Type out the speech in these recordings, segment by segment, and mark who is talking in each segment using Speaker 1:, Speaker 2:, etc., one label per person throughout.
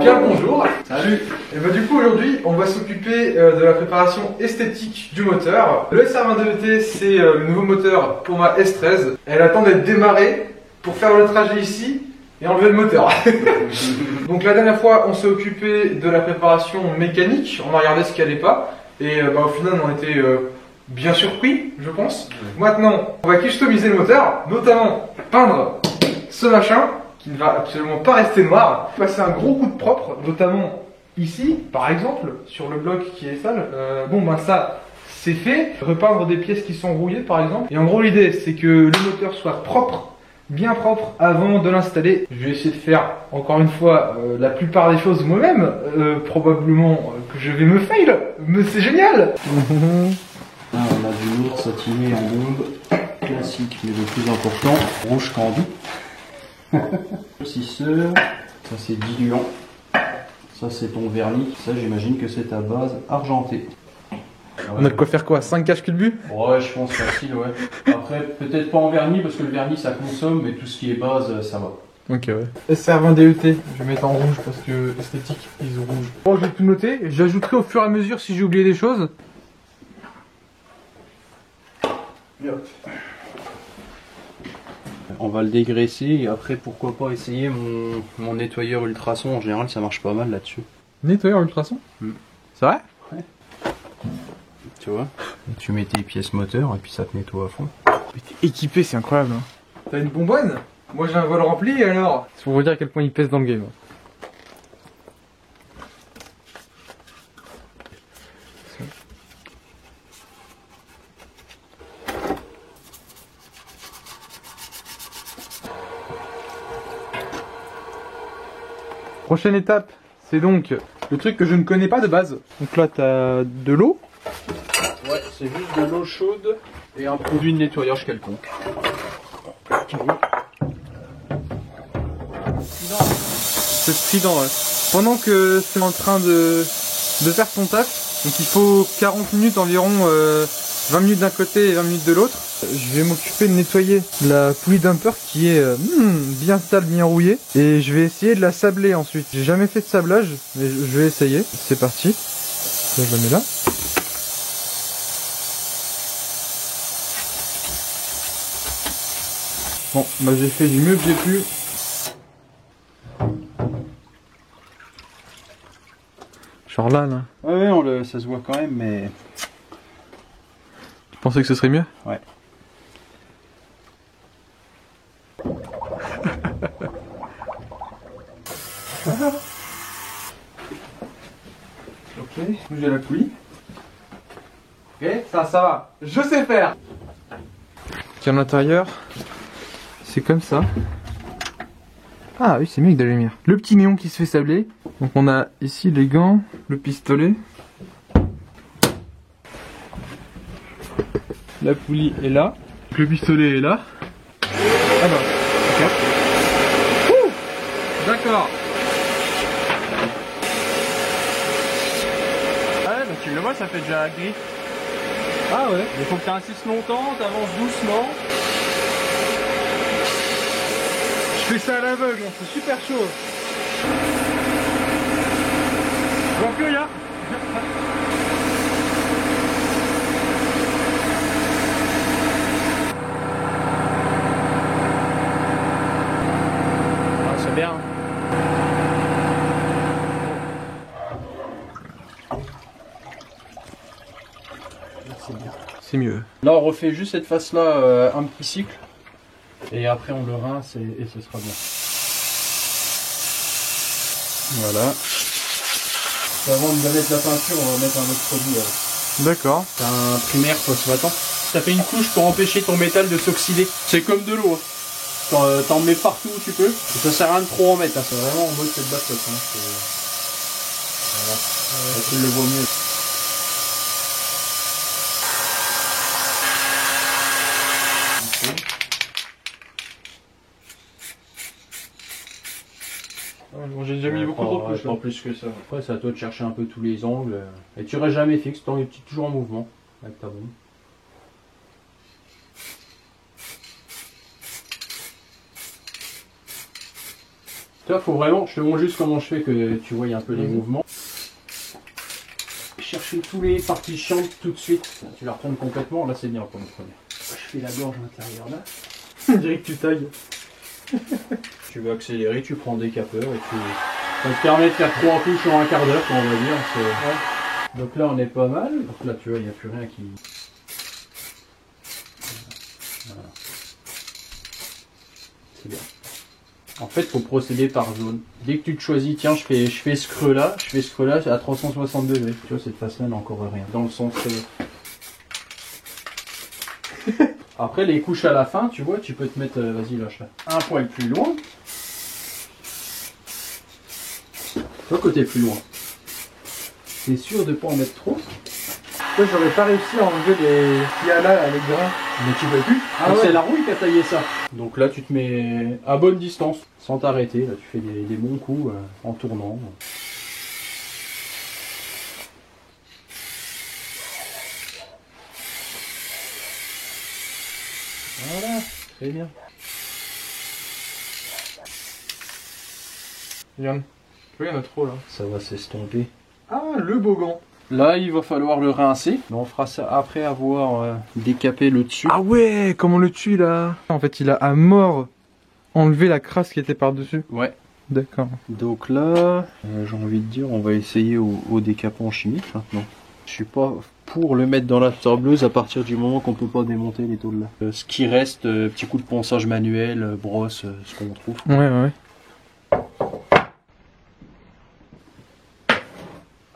Speaker 1: bien le bonjour. Salut. Et bah du coup aujourd'hui on va s'occuper de la préparation esthétique du moteur. Le SR22ET c'est le nouveau moteur pour ma S13. Elle attend d'être démarrée pour faire le trajet ici et enlever le moteur. Donc la dernière fois on s'est occupé de la préparation mécanique, on a regardé ce qui allait pas et au final on a été bien surpris je pense. Maintenant on va customiser le moteur, notamment peindre ce machin qui ne va absolument pas rester noir. Passer un gros coup de propre, notamment ici par exemple sur le bloc qui est sale. Ça c'est fait. Repeindre des pièces qui sont rouillées par exemple. Et en gros l'idée c'est que le moteur soit propre, bien propre avant de l'installer. Je vais essayer de faire encore une fois la plupart des choses moi-même. Probablement que je vais me fail, mais c'est génial.
Speaker 2: Là, on a du lourd satiné en bombe, classique mais le plus important, rouge candy. Sisseur, ça c'est diluant, ça c'est ton vernis, ça j'imagine que c'est ta base argentée.
Speaker 1: On a de quoi faire quoi, 5 caches culbut?
Speaker 2: Ouais, je pense facile, ouais. Après, peut-être pas en vernis parce que le vernis ça consomme, mais tout ce qui est base, ça va.
Speaker 1: Ok, ouais. SR20DET, je vais mettre en rouge parce que esthétique, ils ont rouge. Bon, je vais tout noter, j'ajouterai au fur et à mesure si j'ai oublié des choses.
Speaker 2: On va le dégraisser et après pourquoi pas essayer mon nettoyeur ultrason, en général ça marche pas mal là-dessus.
Speaker 1: Nettoyeur ultrason? C'est vrai?
Speaker 2: Ouais. Tu vois, tu mets tes pièces moteurs et puis ça te nettoie à fond.
Speaker 1: Mais t'es équipé, c'est incroyable. Hein. T'as une bonbonne? Moi j'ai un vol rempli alors. C'est pour vous dire à quel point il pèse dans le game. Prochaine étape, c'est donc le truc que je ne connais pas de base. Donc là t'as de l'eau.
Speaker 2: Ouais, c'est juste de l'eau chaude et un produit de nettoyage quelconque.
Speaker 1: C'est strident, ouais. Pendant que c'est en train de faire son taf, donc il faut 40 minutes environ, 20 minutes d'un côté et 20 minutes de l'autre. Je vais m'occuper de nettoyer la poulie dumper qui est bien sale, bien rouillée. Et je vais essayer de la sabler ensuite. J'ai jamais fait de sablage, mais je vais essayer. C'est parti. Là, je la mets là. Bon, bah j'ai fait du mieux que j'ai pu. Genre là.
Speaker 2: Ouais, ça se voit quand même, mais...
Speaker 1: Tu pensais que ce serait mieux?
Speaker 2: Ouais.
Speaker 1: Ok, j'ai la poulie. Ok, ça va. Je sais faire. Qui en l'intérieur, c'est comme ça. Ah oui, c'est mieux avec de la lumière. Le petit néon qui se fait sabler. Donc on a ici les gants, le pistolet. La poulie est là. Le pistolet est là. Ah bah, d'accord. D'accord.
Speaker 2: Ouais, bah tu le vois, ça fait déjà gris.
Speaker 1: Ah ouais.
Speaker 2: Il faut que tu insistes longtemps, t'avances doucement.
Speaker 1: Je fais ça à l'aveugle, c'est super chaud. Bon que là.
Speaker 2: C'est bien.
Speaker 1: C'est mieux.
Speaker 2: Là on refait juste cette face là un petit cycle. Et après on le rince et ce sera bien. Voilà. Avant de mettre la peinture, on va mettre un autre produit.
Speaker 1: D'accord.
Speaker 2: C'est un primaire phosphatant. Ça fait une couche pour empêcher ton métal de s'oxyder. C'est comme de l'eau. T'en mets partout où tu peux. Et ça sert à rien de trop en mettre. Hein. C'est vraiment en mode cette basse. Hein. Voilà. Tu le vois mieux.
Speaker 1: Bon, j'ai déjà mis beaucoup trop de couches.
Speaker 2: Pas plus que ça. Après, c'est à toi de chercher un peu tous les angles. Et tu restes jamais fixe, tu es toujours en mouvement avec ta bombe. Toi, faut vraiment, je te montre juste comment je fais que tu vois un peu les mouvements. Chercher tous les parties chiantes tout de suite. Tu la retournes complètement, là c'est bien pour une première. Je fais la gorge à l'intérieur là.
Speaker 1: On dirait que tu tailles.
Speaker 2: Tu veux accélérer, tu prends des capeurs et tu... Ça te permet de faire 3 touches en un quart d'heure, on va dire. Ouais. Donc là on est pas mal. Donc là tu vois, il n'y a plus rien qui... Voilà. C'est bien. En fait, il faut procéder par zone. Dès que tu te choisis, tiens, je fais ce creux là, c'est à 360 degrés. Tu vois, cette face-là n'a encore rien. Dans le sens... Après, les couches à la fin, tu vois, tu peux te mettre, vas-y, lâche là, un poil plus loin. Tu vois, côté plus loin. T'es sûr de ne pas en mettre trop?
Speaker 1: Moi, j'aurais pas réussi à enlever les qu'il y a là, les grains.
Speaker 2: Mais tu peux plus.
Speaker 1: Ah ouais.
Speaker 2: C'est la rouille qui a taillé ça. Donc là, tu te mets à bonne distance, sans t'arrêter. Là, tu fais des bons coups en tournant. Voilà, très bien.
Speaker 1: Regarde. Tu vois, il y en a trop là.
Speaker 2: Ça va s'estomper.
Speaker 1: Ah, le bogan.
Speaker 2: Là, il va falloir le rincer. Mais on fera ça après avoir décapé le dessus.
Speaker 1: Ah ouais, comment on le tue là? En fait, il a à mort enlevé la crasse qui était par-dessus.
Speaker 2: Ouais.
Speaker 1: D'accord.
Speaker 2: Donc là, j'ai envie de dire, on va essayer au décapant chimique maintenant. Je suis pas pour le mettre dans la sableuse à partir du moment qu'on peut pas démonter les tôles là. Ce qui reste, petit coup de ponçage manuel, brosse, ce qu'on trouve.
Speaker 1: Ouais.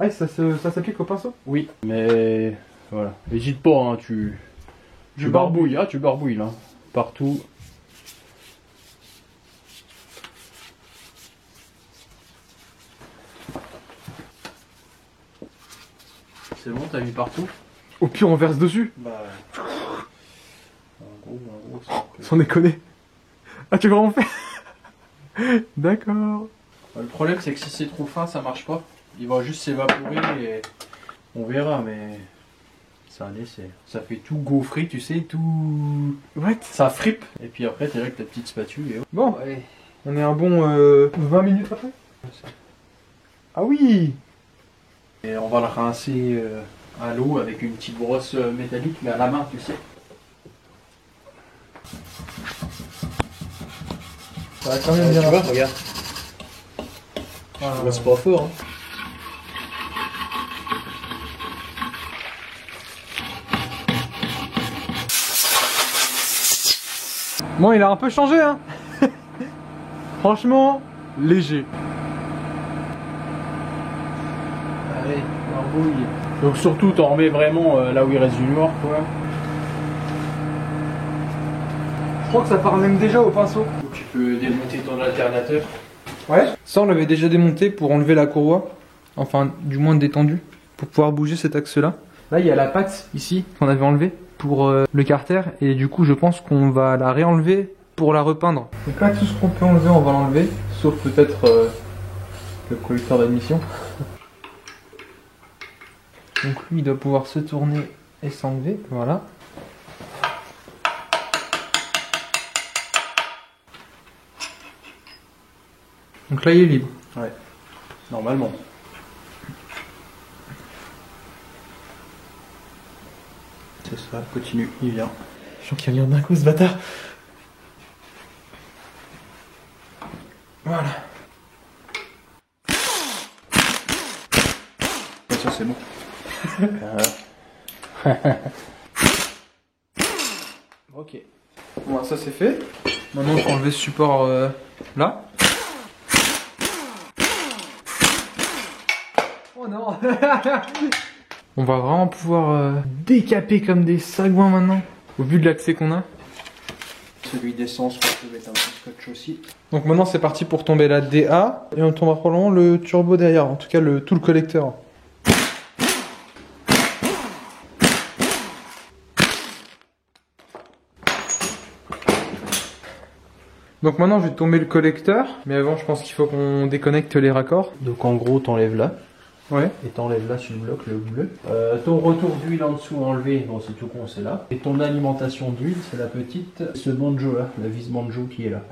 Speaker 1: Ah, ça s'applique au pinceau?
Speaker 2: Oui, mais voilà. N'hésite pas, hein, tu barbouilles, hein, tu barbouilles là. Partout. C'est bon, t'as mis partout?
Speaker 1: Au pire, on verse dessus.
Speaker 2: Bah. En gros,
Speaker 1: Sans déconner. Ah, tu veux vraiment faire? D'accord.
Speaker 2: Le problème, c'est que si c'est trop fin, ça marche pas. Il va juste s'évaporer et on verra, mais c'est un essai. Ça fait tout gaufrer, tu sais, tout.
Speaker 1: What?
Speaker 2: Ça fripe. Et puis après, t'es avec ta petite spatule et
Speaker 1: Bon,
Speaker 2: ouais.
Speaker 1: On est un bon 20 minutes après. Ah oui.
Speaker 2: Et on va le rincer à l'eau avec une petite brosse métallique, mais à la main, tu sais.
Speaker 1: Ça va quand même bien.
Speaker 2: Tu vois, regarde.
Speaker 1: Ah,
Speaker 2: C'est pas fort, hein.
Speaker 1: Bon, il a un peu changé, hein. Franchement, léger.
Speaker 2: Allez, barbouille. Donc surtout, t'en remets vraiment là où il reste du noir, quoi.
Speaker 1: Je crois que ça part même déjà au pinceau.
Speaker 2: Tu peux démonter ton alternateur.
Speaker 1: Ouais. Ça, on l'avait déjà démonté pour enlever la courroie. Enfin, du moins détendu. Pour pouvoir bouger cet axe-là. Là, il y a la patte, ici, qu'on avait enlevée pour le carter. Et du coup, je pense qu'on va la réenlever pour la repeindre. Donc là, tout ce qu'on peut enlever, on va l'enlever. Sauf peut-être le collecteur d'admission. Donc lui, il doit pouvoir se tourner et s'enlever. Voilà. Donc là, il est libre.
Speaker 2: Ouais, normalement. C'est ça, continue, il vient.
Speaker 1: Je sens qu'il vient d'un coup, ce bâtard. Voilà.
Speaker 2: Ça, c'est bon. Ok.
Speaker 1: Bon, ça c'est fait. Maintenant, il faut enlever ce support là. Oh non. On va vraiment pouvoir décaper comme des sagouins maintenant. Au vu de l'accès qu'on a.
Speaker 2: Celui d'essence, on peut mettre un petit scotch aussi.
Speaker 1: Donc maintenant c'est parti pour tomber la DA. Et on tombera probablement le turbo derrière. En tout cas tout le collecteur. Donc maintenant je vais tomber le collecteur. Mais avant je pense qu'il faut qu'on déconnecte les raccords.
Speaker 2: Donc en gros, t'enlèves là.
Speaker 1: Ouais.
Speaker 2: Et t'enlèves là sur le bloc, le bleu. Ton retour d'huile en dessous enlevé, bon c'est tout con, c'est là. Et ton alimentation d'huile, c'est la petite, ce banjo là, la vis banjo qui est là.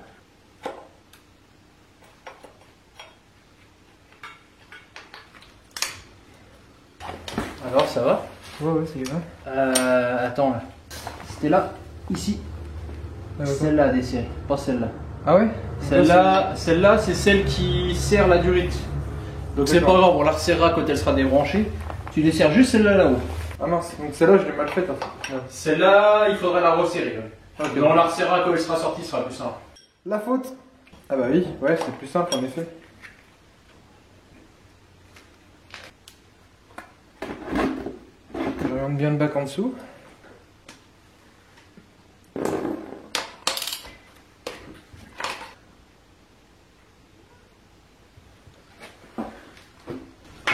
Speaker 2: Alors ça va?
Speaker 1: Ouais, ça y va.
Speaker 2: Attends là. C'était là, ici.
Speaker 1: Ah, ouais,
Speaker 2: Celle-là à desserrer, pas celle-là.
Speaker 1: Ah ouais?
Speaker 2: Celle-là, c'est celle qui serre la durite. Donc c'est pas grave, on la resserrera quand elle sera débranchée. Tu desserres juste celle-là là-haut.
Speaker 1: Ah mince, donc celle-là je l'ai mal faite en fait. Ouais.
Speaker 2: Celle-là, il faudrait la resserrer. Mais on la resserrera quand elle sera sortie, ce sera plus simple.
Speaker 1: La faute. Ah bah oui, ouais, c'est plus simple en effet. Je rentre bien le bac en dessous.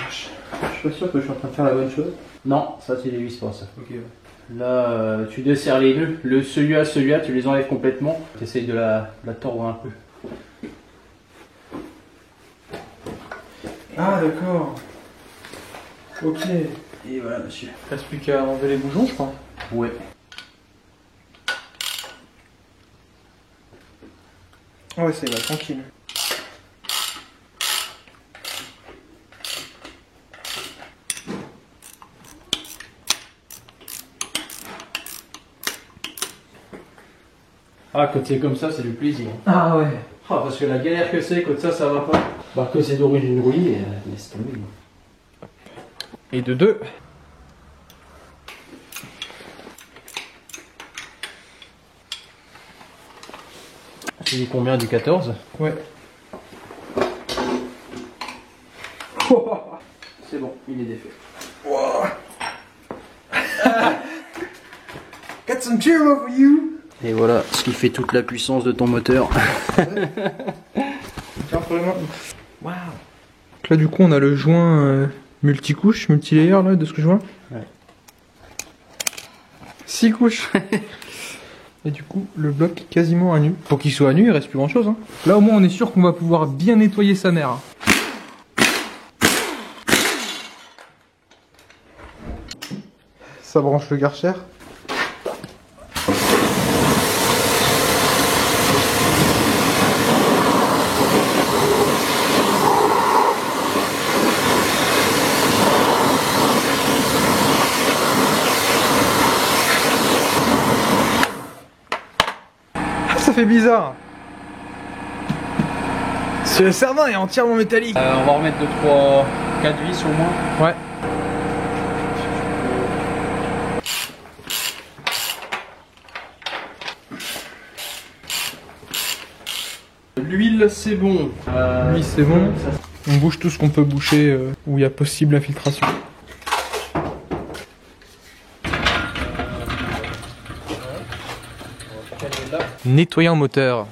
Speaker 2: Je suis pas sûr que je suis en train de faire la bonne chose. Non, ça c'est les vis pas ça.
Speaker 1: Ok, ouais.
Speaker 2: Là, tu desserres les nœuds. Celui-là, tu les enlèves complètement. Tu essayes de la tordre un peu.
Speaker 1: Ah d'accord. Ok.
Speaker 2: Et voilà, monsieur.
Speaker 1: Reste plus qu'à enlever les boujons, je crois.
Speaker 2: Ouais.
Speaker 1: Ouais, ça y va, tranquille.
Speaker 2: Ah, quand c'est comme ça, c'est du plaisir.
Speaker 1: Ah ouais.
Speaker 2: Ah, parce que la galère que c'est, quand ça va pas. Bah, que c'est d'origine rouillée, laisse tomber.
Speaker 1: Et de deux.
Speaker 2: Tu dis combien du 14?
Speaker 1: Ouais.
Speaker 2: C'est bon, il est défait.
Speaker 1: Wow. Got some cheer for you.
Speaker 2: Et voilà ce qui fait toute la puissance de ton moteur.
Speaker 1: Tiens, pour les mains. Waouh. Donc là, du coup, on a le joint multicouche, multilayer, là, de ce que je vois.
Speaker 2: Ouais.
Speaker 1: 6 couches. Et du coup, le bloc est quasiment à nu. Pour qu'il soit à nu, il reste plus grand chose. Hein. Là, au moins, on est sûr qu'on va pouvoir bien nettoyer sa mère. Ça branche le Karcher. Ça fait bizarre. Le servant est entièrement métallique.
Speaker 2: On va remettre 2, 3, 4 vis au moins.
Speaker 1: Ouais.
Speaker 2: L'huile, c'est bon.
Speaker 1: Oui, c'est bon. On bouge tout ce qu'on peut boucher où il y a possible infiltration. Nettoyant moteur.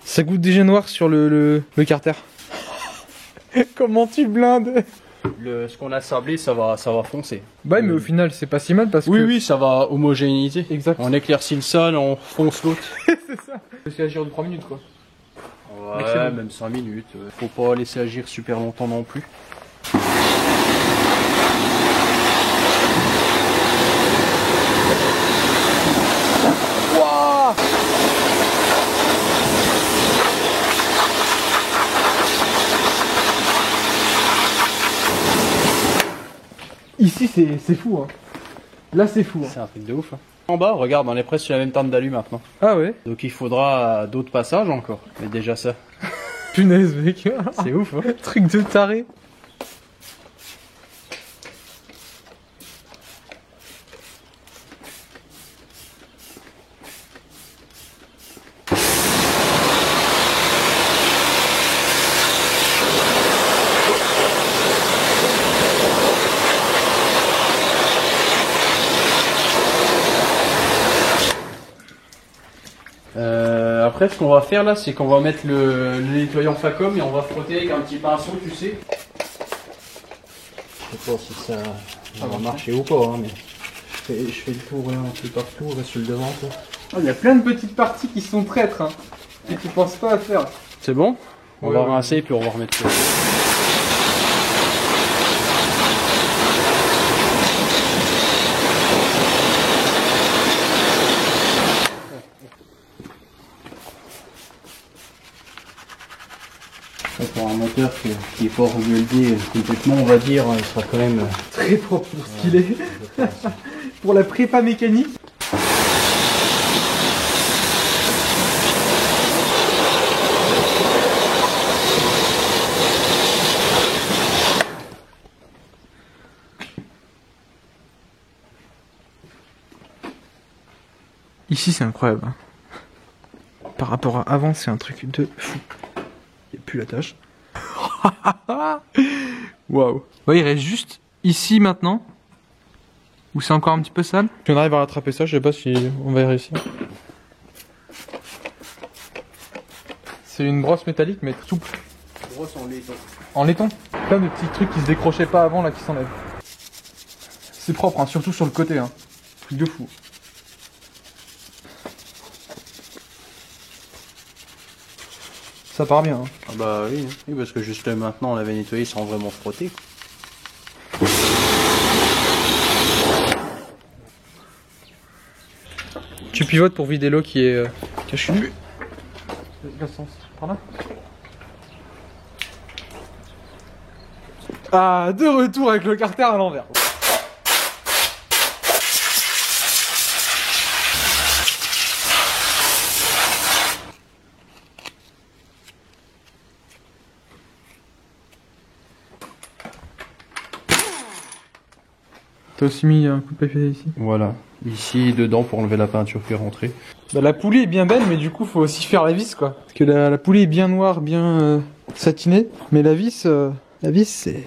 Speaker 1: Ça goûte déjà noir sur le carter. Comment tu blindes?
Speaker 2: Ce qu'on a sablé, ça va foncer.
Speaker 1: Bah mais au final c'est pas si mal parce que...
Speaker 2: Oui, ça va homogénéiser.
Speaker 1: Exact.
Speaker 2: On éclaircit le sol, on fonce l'autre.
Speaker 1: C'est ça. Parce qu'il agir de 3 minutes quoi.
Speaker 2: Ouais, même 5 minutes. Faut pas laisser agir super longtemps non plus.
Speaker 1: Wow. Ici c'est fou hein. Là c'est fou hein.
Speaker 2: C'est un truc de ouf. Hein. En bas, regarde, on est presque sur la même tente d'alu maintenant.
Speaker 1: Ah ouais.
Speaker 2: Donc il faudra d'autres passages encore. Mais déjà ça.
Speaker 1: Punaise mec.
Speaker 2: C'est ouf hein.
Speaker 1: Truc de taré.
Speaker 2: Après, ce qu'on va faire là, c'est qu'on va mettre le nettoyant Facom et on va frotter avec un petit pinceau, tu sais. Je sais pas si ça va marcher ou pas, hein, mais je fais le tour un peu partout, reste sur le devant.
Speaker 1: Oh, il y a plein de petites parties qui sont traîtres hein, et tu penses pas à faire.
Speaker 2: C'est bon? On
Speaker 1: Ouais,
Speaker 2: va
Speaker 1: ouais.
Speaker 2: rincer puis on va remettre ça. Pour un moteur qui est pas rebuildé complètement, on va dire, il sera quand même
Speaker 1: très propre pour ce qu'il est. Pour la prépa mécanique. Ici c'est incroyable. Par rapport à avant, c'est un truc de fou. Il n'y a plus la tâche. Waouh. Ouais, il reste juste ici maintenant. Où c'est encore un petit peu sale. Si on arrive à rattraper ça, je sais pas si on va y réussir. C'est une brosse métallique mais souple.
Speaker 2: Brosse en laiton.
Speaker 1: En laiton. Plein de petits trucs qui se décrochaient pas avant là qui s'enlèvent. C'est propre, hein, surtout sur le côté. Hein. Truc de fou. Ça part bien. Hein.
Speaker 2: Ah bah oui, oui, parce que juste maintenant on l'avait nettoyé sans vraiment frotter.
Speaker 1: Tu pivotes pour vider l'eau qui est cachée. Par là. Ah, de retour avec le carter à l'envers. T'as aussi mis un coup de papier ici.
Speaker 2: Voilà, ici dedans pour enlever la peinture qui est rentrée.
Speaker 1: Bah, la poulie est bien belle, mais du coup faut aussi faire la vis quoi. Parce que la poulie est bien noire, bien satinée, mais la vis c'est...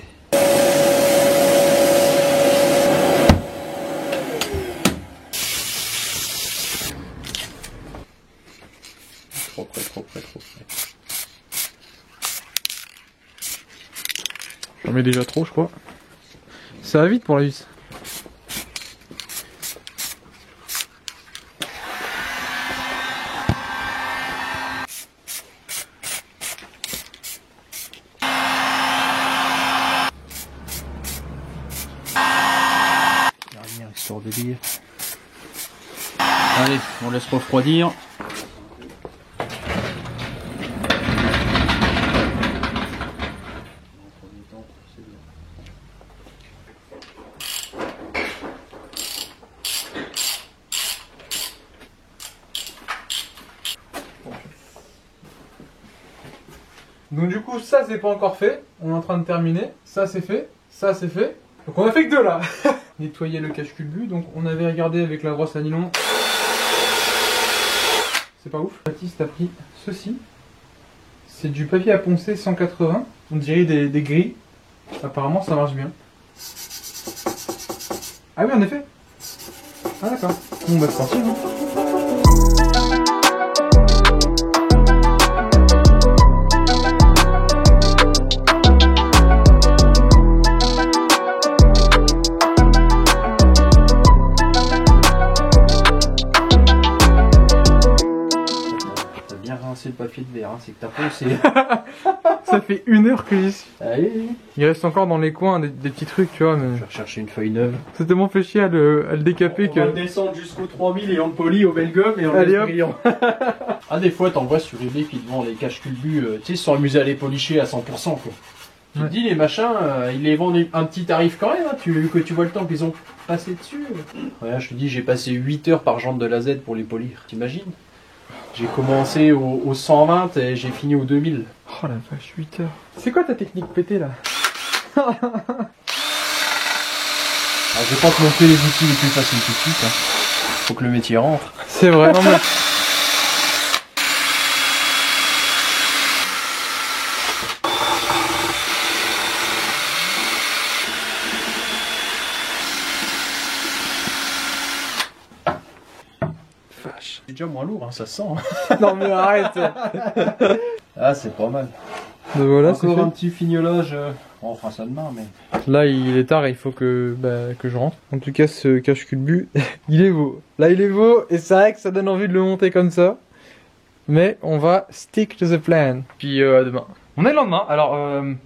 Speaker 2: Trop près, trop près, trop près.
Speaker 1: J'en mets déjà trop je crois. Ça va vite pour la vis.
Speaker 2: Histoire de dire. Allez, on laisse refroidir.
Speaker 1: Donc du coup ça c'est pas encore fait, on est en train de terminer, ça c'est fait, ça c'est fait. Donc on a fait que deux là. Nettoyer le cache-culbut, donc on avait regardé avec la brosse à nylon. C'est pas ouf. Baptiste a pris ceci. C'est du papier à poncer 180, on dirait des gris. Apparemment ça marche bien. Ah oui en effet. Ah d'accord. On va se partir. Hein.
Speaker 2: Le papier de verre, hein, c'est que t'as poncé.
Speaker 1: Ça fait 1 heure que j'y suis.
Speaker 2: Allez.
Speaker 1: Il reste encore dans les coins des petits trucs, tu vois. Mais...
Speaker 2: Je vais rechercher une feuille neuve.
Speaker 1: C'est tellement fait chier à le décaper que.
Speaker 2: On va le descendre jusqu'au 3000 et on le polie au belgum et on le laisse brillant. Ah, des fois, t'en vois sur eBay qui te vendent les cache-culbut, tu sais, ils se sont amusés à les policher à 100%, quoi. Tu te dis, les machins, ils les vendent un petit tarif quand même, hein, que tu vois le temps qu'ils ont passé dessus. Ouais, je te dis, j'ai passé 8 heures par jante de la Z pour les polir, t'imagines? J'ai commencé au 120 et j'ai fini au 2000.
Speaker 1: Oh la vache, 8 heures. C'est quoi ta technique pétée là?
Speaker 2: Je vais pas te montrer les outils les plus faciles tout de suite. Hein. Faut que le métier rentre.
Speaker 1: C'est vrai, non mais...
Speaker 2: C'est déjà moins lourd, hein, ça sent.
Speaker 1: Non mais arrête.
Speaker 2: Ah, c'est pas mal.
Speaker 1: Donc voilà, c'est
Speaker 2: encore
Speaker 1: fait.
Speaker 2: Un petit fignolage. On fera ça demain, mais...
Speaker 1: Là, il est tard, il faut que je rentre. En tout cas, ce cache-culbut, il est beau. Là, il est beau, et c'est vrai que ça donne envie de le monter comme ça. Mais on va stick to the plan. Puis à demain. On est le lendemain, alors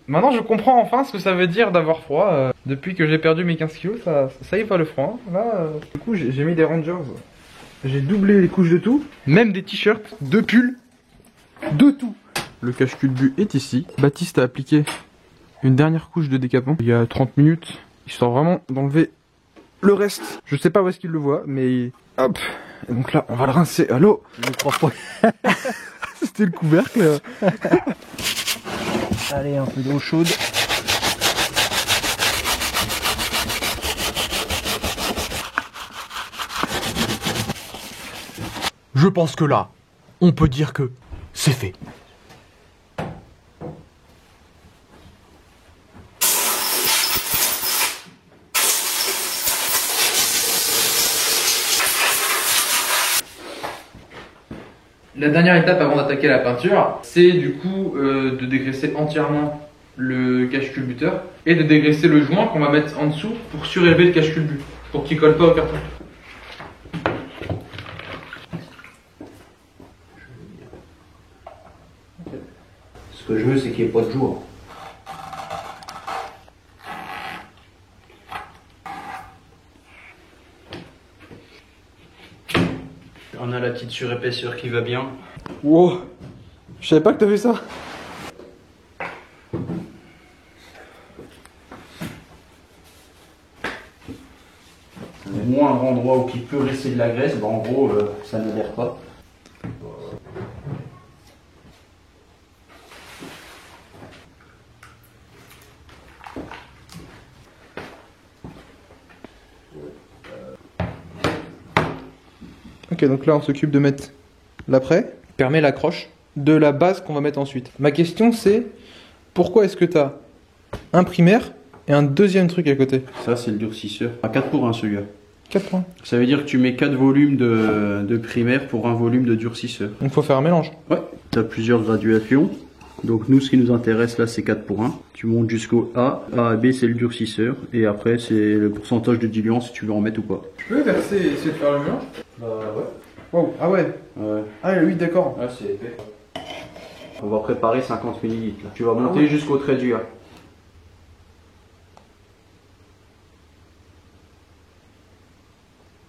Speaker 1: maintenant je comprends enfin ce que ça veut dire d'avoir froid. Depuis que j'ai perdu mes 15 kilos, ça y est pas le froid. Là, du coup, j'ai mis des Rangers. J'ai doublé les couches de tout, même des t-shirts, de pulls, de tout. Le cache-culbut est ici. Baptiste a appliqué une dernière couche de décapant il y a 30 minutes, histoire vraiment d'enlever le reste. Je sais pas où est-ce qu'il le voit, mais hop. Et donc là, on va le rincer à l'eau.
Speaker 2: Je ne crois pas.
Speaker 1: C'était le couvercle.
Speaker 2: Allez, un peu d'eau chaude.
Speaker 3: Je pense que là, on peut dire que c'est fait.
Speaker 1: La dernière étape avant d'attaquer la peinture, c'est du coup de dégraisser entièrement le cache-culbuteur et de dégraisser le joint qu'on va mettre en dessous pour surélever le cache-culbut, pour qu'il colle pas au carton.
Speaker 2: Ce que je veux, c'est qu'il n'y ait pas de jour. On a la petite surépaisseur qui va bien.
Speaker 1: Wow, je savais pas que t'avais ça.
Speaker 2: Le moindre endroit où il peut rester de la graisse, en gros, ça n'adhère pas.
Speaker 1: Ok, donc là on s'occupe de mettre l'après, permet l'accroche de la base qu'on va mettre ensuite. Ma question c'est, pourquoi est-ce que tu as un primaire et un deuxième truc à côté?
Speaker 2: Ça, c'est le durcisseur. À 4 pour 1 celui-là.
Speaker 1: 4 points.
Speaker 2: Ça veut dire que tu mets 4 volumes de primaire pour un volume de durcisseur.
Speaker 1: Donc il faut faire un mélange.
Speaker 2: Ouais. Tu as plusieurs graduations. Donc nous, ce qui nous intéresse là, c'est 4 pour 1. Tu montes jusqu'au A. A et B, c'est le durcisseur. Et après, c'est le pourcentage de diluant si tu veux en mettre ou pas.
Speaker 1: Tu peux verser et essayer de faire le mélange?
Speaker 2: Bah ouais.
Speaker 1: Wow, ah ouais.
Speaker 2: Ouais.
Speaker 1: Ah oui, d'accord.
Speaker 2: Ah, c'est épais. On va préparer 50 ml là. Tu vas monter
Speaker 1: ouais.
Speaker 2: jusqu'au trait du A.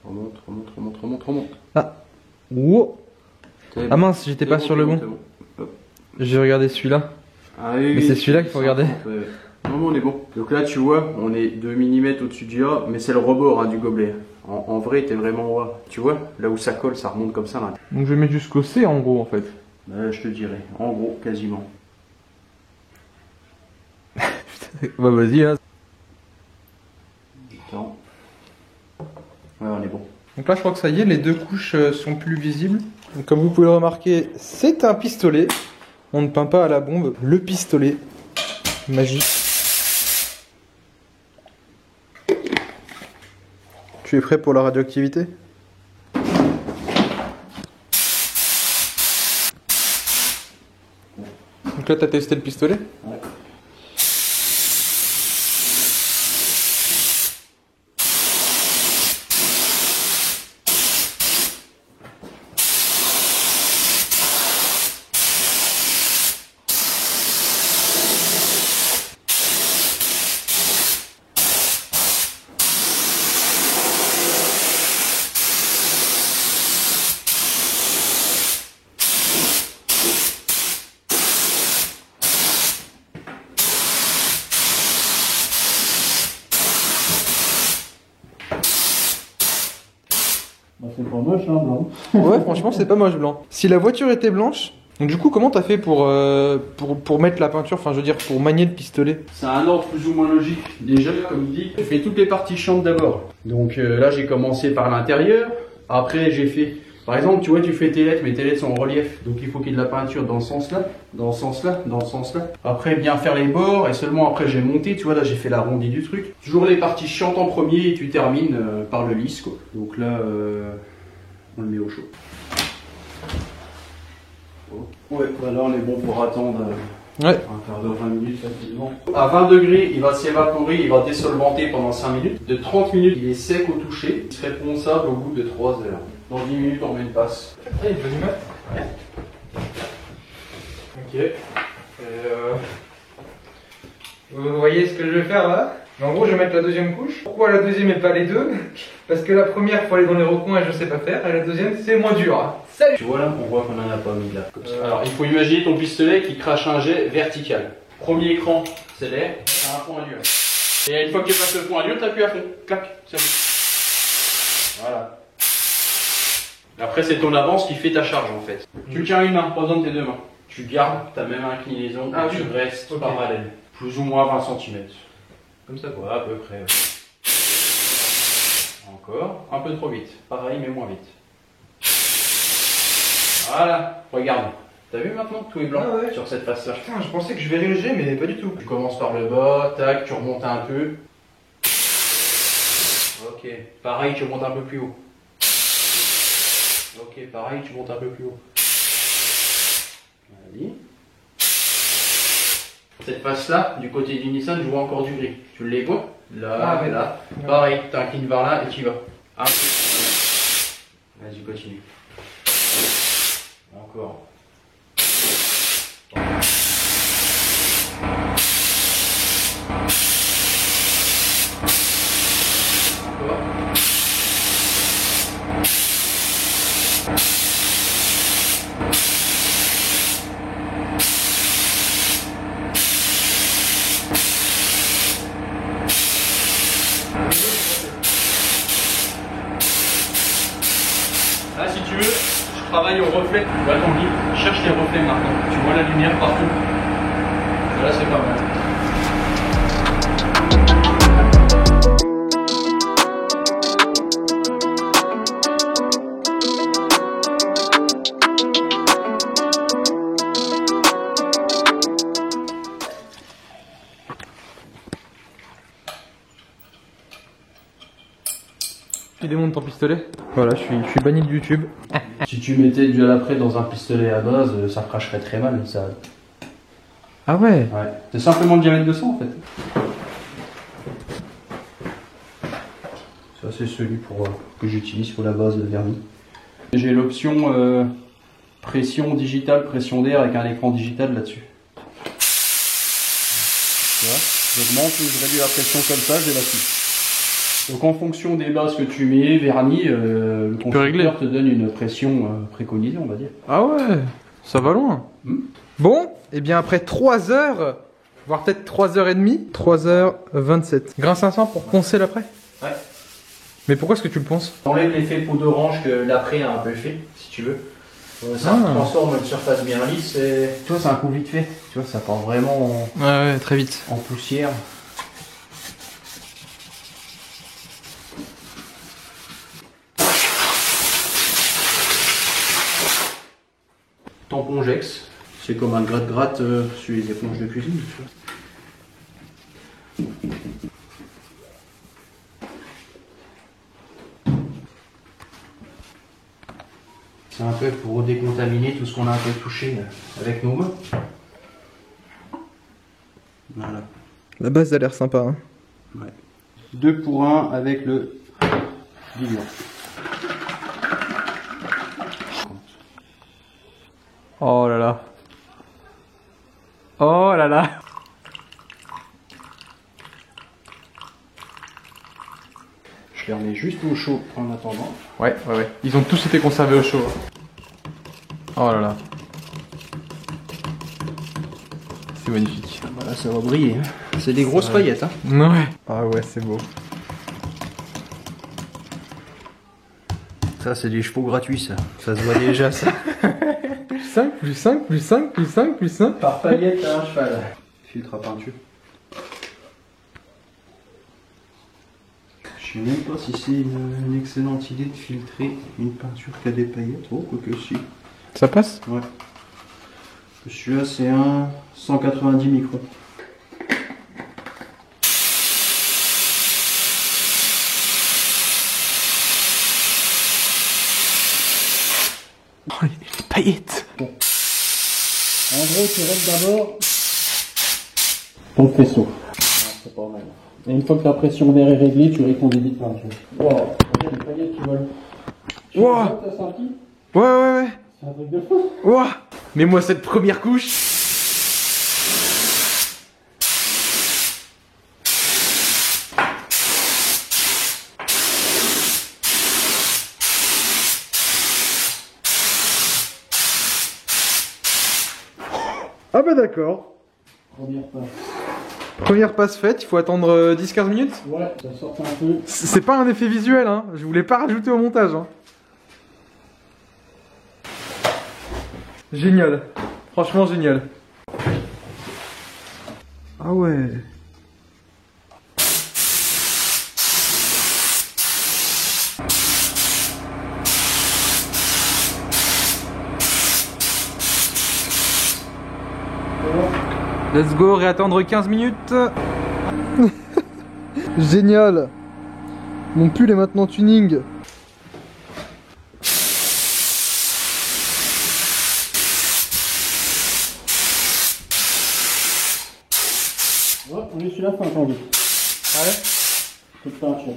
Speaker 2: Remonte, remonte, remonte, remonte, remonte.
Speaker 1: Ah. Wow. Ah mince, j'étais pas sur le bon.
Speaker 2: Hop.
Speaker 1: J'ai regardé celui-là.
Speaker 2: Ah oui,
Speaker 1: Mais c'est celui-là qu'il faut regarder.
Speaker 2: Ouais, ouais. Non, non, on est bon. Donc là, tu vois, on est 2 mm au-dessus du A, mais c'est le rebord hein, du gobelet. En vrai, t'es vraiment au A. Tu vois, là où ça colle, ça remonte comme ça. Là.
Speaker 1: Donc je vais mettre jusqu'au C en gros en fait.
Speaker 2: Je te dirais, en gros, quasiment.
Speaker 1: Bah vas-y hein.
Speaker 2: Attends. Ouais, on est bon.
Speaker 1: Donc là je crois que ça y est, les deux couches sont plus visibles. Donc, comme vous pouvez le remarquer, c'est un pistolet. On ne peint pas à la bombe. Le pistolet magique. Tu es prêt pour la radioactivité? Donc là, tu as testé le pistolet?
Speaker 2: Ouais. C'est pas moche, hein, blanc.
Speaker 1: Ouais, franchement, c'est pas moche blanc. Si la voiture était blanche, donc du coup, comment t'as fait pour mettre la peinture, enfin je veux dire pour manier le pistolet?
Speaker 2: C'est un ordre plus ou moins logique. Déjà, comme dit, tu fais toutes les parties chiantes d'abord. Donc là, j'ai commencé par l'intérieur. Après, j'ai fait... Par exemple, tu vois, tu fais tes lettres, mais tes lettres sont en relief. Donc il faut qu'il y ait de la peinture dans ce sens-là, dans ce sens-là, dans ce sens-là. Après, bien faire les bords, et seulement après, j'ai monté. Tu vois, là, j'ai fait l'arrondi du truc. Toujours les parties chiantes en premier, et tu termines par le lisse, quoi. Donc là, on le met au chaud. Ouais, bah là, on est bon pour attendre...
Speaker 1: Ouais.
Speaker 2: Un quart d'heure, 20 minutes facilement. À 20 degrés, il va s'évaporer, il va désolvanter pendant 5 minutes. De 30 minutes, il est sec au toucher. Il serait ponçable au bout de 3 heures. Dans 10 minutes, on met une passe.
Speaker 1: Ah, il peut du mettre. Ok. Vous voyez ce que je vais faire là? Mais en gros, je vais mettre la deuxième couche. Pourquoi la deuxième et pas les deux? Parce que la première, faut aller dans les recoins et je sais pas faire. Et la deuxième, c'est moins dur. Salut!
Speaker 2: Tu vois là, on voit qu'on en a pas mis là. Comme ça. Alors, il faut imaginer ton pistolet qui crache un jet vertical. Premier écran, c'est l'air, t'as un point à dur. Et une fois que tu passes le point à dur, t'appuies à fond. Clac, c'est bon. Voilà. Après, c'est ton avance qui fait ta charge en fait. Tu tiens une main, pas besoin de tes deux mains. Tu gardes ta même inclinaison et tu restes parallèle. Plus ou moins 20 cm. Comme ça quoi, à peu près. Encore, un peu trop vite. Pareil, mais moins vite. Voilà, regarde. T'as vu maintenant que tout est blanc sur cette face-là?
Speaker 1: Putain, je pensais que je verrais le jet, mais pas du tout.
Speaker 2: Tu commences par le bas, tac, tu remontes un peu. Ok, pareil, tu remontes un peu plus haut. Ok, pareil, tu montes un peu plus haut. Allez. Cette face-là, du côté du Nissan, je vois encore du gris. Tu les vois? Là, là. Pareil, t'inclines vers là et tu y vas. Un peu. Vas-y, continue. Encore. Encore. Là, si tu veux, je travaille au reflet. Tu vois ton livre, cherche les reflets maintenant. Tu vois la lumière partout. Là, c'est pas mal.
Speaker 1: Tu démontes ton pistolet. Voilà, je suis banni de YouTube.
Speaker 2: Si tu mettais du après dans un pistolet à base, ça cracherait très mal. Ça...
Speaker 1: Ah ouais?
Speaker 2: Ouais. C'est simplement le diamètre de ça en fait. Ça c'est celui que j'utilise pour la base de vernis. J'ai l'option pression digitale, pression d'air avec un écran digital là-dessus. Tu vois, j'augmente ou je réduis la pression comme ça, je l'affiche. Donc en fonction des bases que tu mets, vernis, le constructeur te donne une pression préconisée, on va dire.
Speaker 1: Ah ouais, ça va loin. Bon, et bien après 3 heures, voire peut-être 3h30, 3h27. Grain 500 pour poncer l'après?
Speaker 2: Ouais.
Speaker 1: Mais pourquoi est-ce que tu le ponces?
Speaker 2: T'enlèves l'effet peau d'orange que l'après a un peu fait, si tu veux. Ça transforme une surface bien lisse et... Tu vois, c'est un coup vite fait. Tu vois, ça part vraiment
Speaker 1: Ouais, très vite.
Speaker 2: en poussière. Tampon Jex, c'est comme un gratte-gratte sur les éponges de cuisine. Tu vois. C'est un peu pour décontaminer tout ce qu'on a un peu touché avec nos mains. Voilà.
Speaker 1: La base a l'air sympa. Hein.
Speaker 2: Ouais. 2 pour 1 avec le diluant.
Speaker 1: Oh là là. Oh là là.
Speaker 2: Je les remets juste au chaud en attendant.
Speaker 1: Ouais. Ils ont tous été conservés au chaud. Oh là là. C'est magnifique.
Speaker 2: Voilà, ça va briller. Hein. C'est des grosses paillettes. Hein.
Speaker 1: Ouais. Ah ouais, c'est beau.
Speaker 2: Ça, c'est des chevaux gratuits, ça. Ça se voit déjà, ça.
Speaker 1: Plus 5, plus 5, plus 5, plus 5, plus 5.
Speaker 2: Par paillette à un cheval. Filtre à peinture. Je sais même pas si c'est une excellente idée de filtrer une peinture qui a des paillettes. Oh, quoique si.
Speaker 1: Ça passe?
Speaker 2: Ouais. Celui-là, c'est un 190 microns.
Speaker 1: Oh, les paillettes.
Speaker 2: Bon. En gros, tu règles d'abord ton faisceau. C'est pas mal. Et une fois que la pression d'air est réglée, tu règles ton débit de peinture. Wow, il y a des paillettes qui volent.
Speaker 1: Wow.
Speaker 2: T'as senti?
Speaker 1: Ouais.
Speaker 2: C'est un truc de fou.
Speaker 1: Wow. Mets-moi cette première couche. Ah bah d'accord.
Speaker 2: Première passe.
Speaker 1: Première passe faite, il faut attendre 10-15 minutes.
Speaker 2: Ouais, ça sort un peu.
Speaker 1: C'est pas un effet visuel, hein. Je voulais pas rajouter au montage. Hein. Génial. Franchement génial. Ah ouais. Let's go, réattendre 15 minutes. Génial. Mon pull est maintenant tuning.
Speaker 2: Ouais, on est sur la fin, quand même.
Speaker 1: Ouais.
Speaker 2: C'est pas un chien.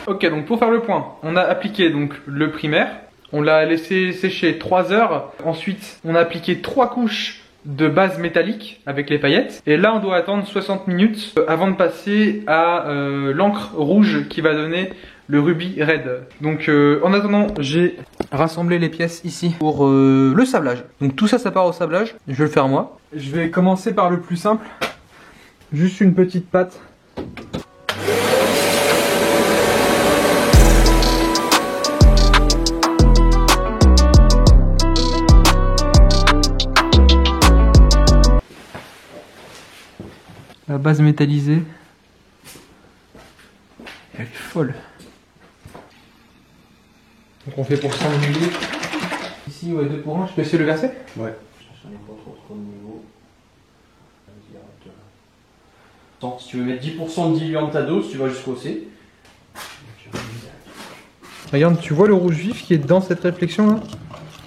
Speaker 1: Ok, donc pour faire le point, on a appliqué donc le primaire, on l'a laissé sécher 3 heures, ensuite on a appliqué 3 couches de base métallique avec les paillettes, et là on doit attendre 60 minutes avant de passer à l'encre rouge qui va donner le rubis red. Donc en attendant, j'ai rassemblé les pièces ici pour le sablage. Donc tout ça, ça part au sablage, je vais le faire moi. Je vais commencer par le plus simple, juste une petite pâte. La base métallisée, elle est folle. Donc on fait pour 100 ml. Ici, ouais, 2 pour 1. Je peux essayer de le verser?
Speaker 2: Ouais. Je n'ai pas trop de niveau. Attends, si tu veux mettre 10% de diluant de ta dose, tu vas jusqu'au C.
Speaker 1: Regarde, tu vois le rouge vif qui est dans cette réflexion là?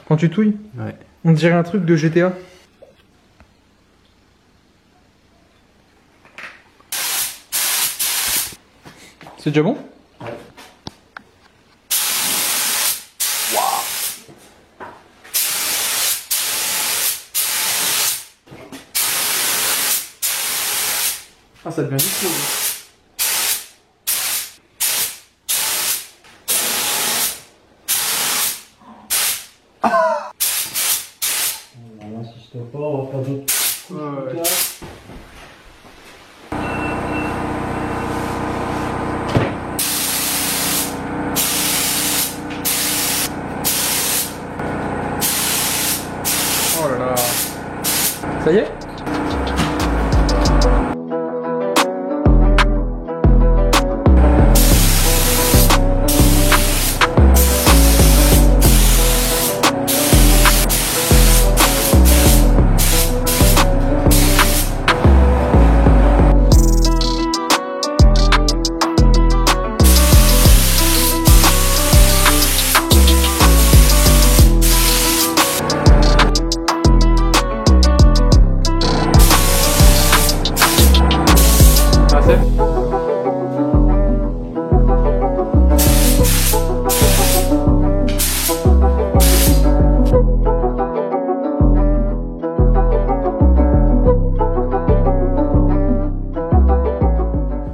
Speaker 1: Quand tu touilles?
Speaker 2: Ouais.
Speaker 1: On dirait un truc de GTA. C'est déjà bon?
Speaker 2: Ouais.
Speaker 1: Ah, ça devient du fou.
Speaker 2: On n'insiste pas, on va faire d'autres.
Speaker 1: Ouais. Oh là là. Ça y est?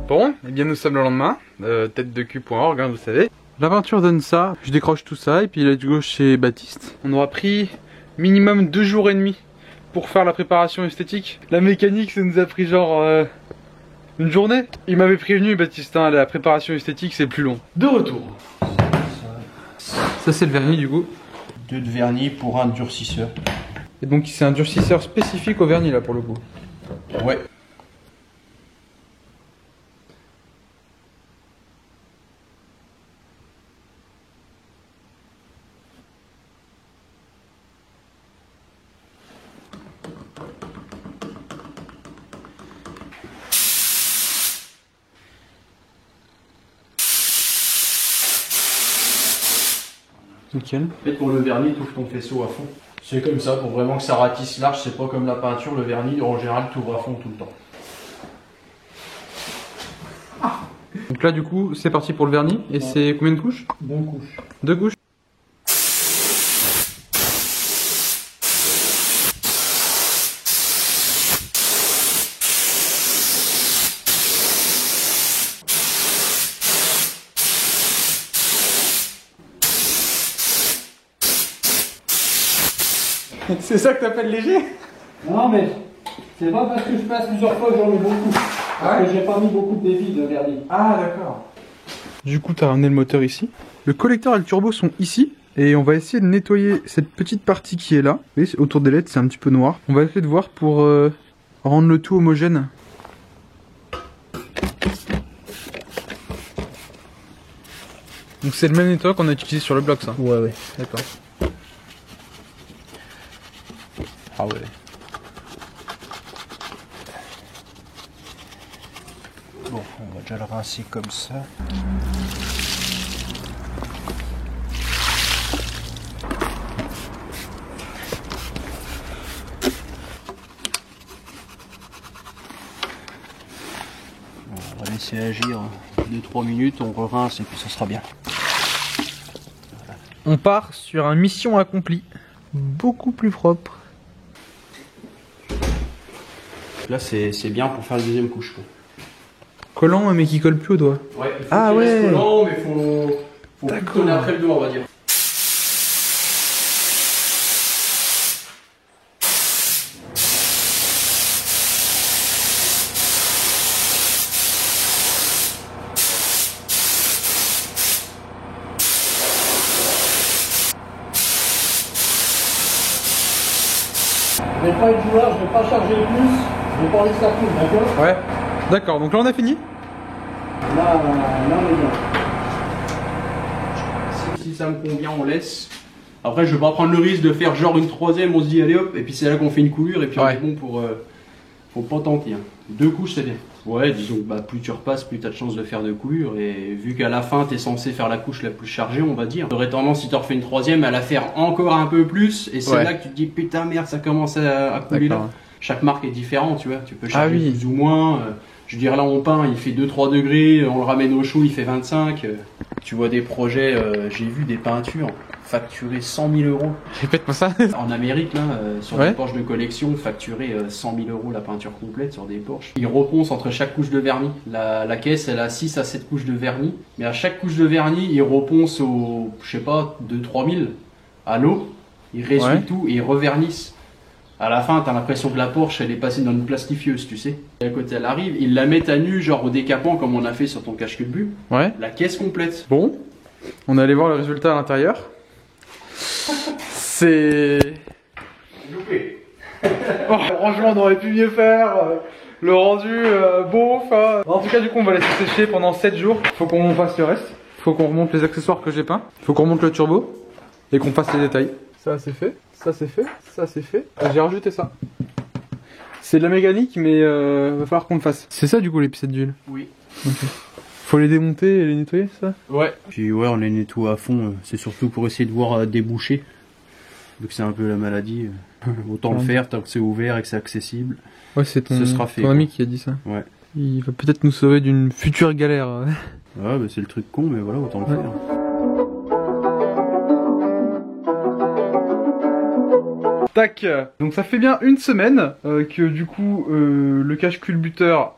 Speaker 1: Bon, et bien nous sommes le lendemain, tête-de-cul.org, hein, vous savez. La peinture donne ça, je décroche tout ça et puis let's go chez Baptiste. On aura pris minimum 2 jours et demi pour faire la préparation esthétique. La mécanique, ça nous a pris genre une journée. Il m'avait prévenu Baptiste, hein, la préparation esthétique c'est plus long. De retour. Ça c'est le vernis du coup.
Speaker 2: 2 de vernis pour un durcisseur.
Speaker 1: Et donc c'est un durcisseur spécifique au vernis là pour le coup.
Speaker 2: Ouais.
Speaker 1: Nickel.
Speaker 2: En fait, pour le vernis, tu ouvres ton faisceau à fond. C'est comme ça, pour vraiment que ça ratisse large, c'est pas comme la peinture, le vernis, en général, tu ouvres à fond tout le temps.
Speaker 1: Donc là du coup c'est parti pour le vernis. Et c'est combien de couches?
Speaker 2: 2 couches.
Speaker 1: 2 couches. C'est ça que t'appelles léger?
Speaker 2: Non mais c'est pas parce que je passe plusieurs fois que j'en mets beaucoup. Parce que j'ai pas mis beaucoup de débit de vernis.
Speaker 1: Ah d'accord. Du coup t'as ramené le moteur ici. Le collecteur et le turbo sont ici. Et on va essayer de nettoyer cette petite partie qui est là. Vous voyez, autour des LED c'est un petit peu noir. On va essayer de voir pour rendre le tout homogène. Donc c'est le même nettoyeur qu'on a utilisé sur le bloc ça?
Speaker 2: Ouais.
Speaker 1: D'accord.
Speaker 2: Ah ouais. Bon, on va déjà le rincer comme ça. On va laisser agir 2-3 minutes, on rince et puis ça sera bien.
Speaker 1: On part sur une mission accomplie. Beaucoup plus propre.
Speaker 2: Là c'est bien pour faire la deuxième couche. Quoi.
Speaker 1: Collant mais qui colle plus au doigt.
Speaker 2: Ouais, il faut
Speaker 1: Ah
Speaker 2: qu'il reste
Speaker 1: ouais.
Speaker 2: collant, mais faut plus coller après le doigt on va dire. Je vais pas être joueur, je vais pas charger plus, je vais pas laisser ça coule, d'accord?
Speaker 1: Ouais. D'accord, donc là on a fini.
Speaker 2: Là on est bien. Si ça me convient, on laisse. Après, je vais pas prendre le risque de faire genre une troisième, on se dit allez hop, et puis c'est là qu'on fait une coulure, et puis on est bon pour. Faut pas tenter. Hein. 2 couches, c'est bien. Ouais, disons que bah, plus tu repasses, plus tu as de chances de faire 2 coulures, et vu qu'à la fin, tu es censé faire la couche la plus chargée, on va dire. Tu aurais tendance, si tu refais une troisième, à la faire encore un peu plus, et c'est là que tu te dis putain merde, ça commence à couler là. Chaque marque est différente, tu vois. Tu peux charger plus ou moins. Je veux dire, là, on peint, il fait 2-3 degrés, on le ramène au chaud, il fait 25. Tu vois des projets, j'ai vu des peintures facturées 100 000 euros.
Speaker 1: Répète-moi ça.
Speaker 2: En Amérique, là, sur des Porsche de collection, facturé 100 000 euros la peinture complète sur des Porsche. Ils reponcent entre chaque couche de vernis. La caisse, elle a 6 à 7 couches de vernis. Mais à chaque couche de vernis, ils reponcent au, je sais pas, 2-3 000 à l'eau. Ils ressuient tout et ils revernissent. À la fin, t'as l'impression que la Porsche, elle est passée dans une plastifieuse, tu sais. Et quand elle arrive, ils la mettent à nu, genre au décapant, comme on a fait sur ton cache-culbut.
Speaker 1: Ouais.
Speaker 2: La caisse complète.
Speaker 1: Bon, on est allé voir le résultat à l'intérieur. C'est...
Speaker 2: Loupé.
Speaker 1: Oh, franchement, on aurait pu mieux faire. Le rendu, beau, enfin... En tout cas, du coup, on va laisser sécher pendant 7 jours. Faut qu'on fasse le reste. Faut qu'on remonte les accessoires que j'ai peints. Faut qu'on remonte le turbo. Et qu'on fasse les détails. Ça, c'est fait. Ça, c'est fait. Ça, c'est fait. J'ai rajouté ça. C'est de la mécanique, mais va falloir qu'on le fasse. C'est ça, du coup, les pissettes d'huile?
Speaker 2: Oui.
Speaker 1: Okay. Faut les démonter et les nettoyer, ça?
Speaker 2: Ouais. Puis ouais, on les nettoie à fond. C'est surtout pour essayer de voir déboucher. Vu que c'est un peu la maladie. Autant le faire tant que c'est ouvert et que c'est accessible.
Speaker 1: Ouais, c'est ton, ton ami qui a dit ça.
Speaker 2: Ouais.
Speaker 1: Il va peut-être nous sauver d'une future galère.
Speaker 2: Ouais, bah c'est le truc con, mais voilà, autant le faire.
Speaker 1: Tac. Donc ça fait bien une semaine que du coup le cache-culbuteur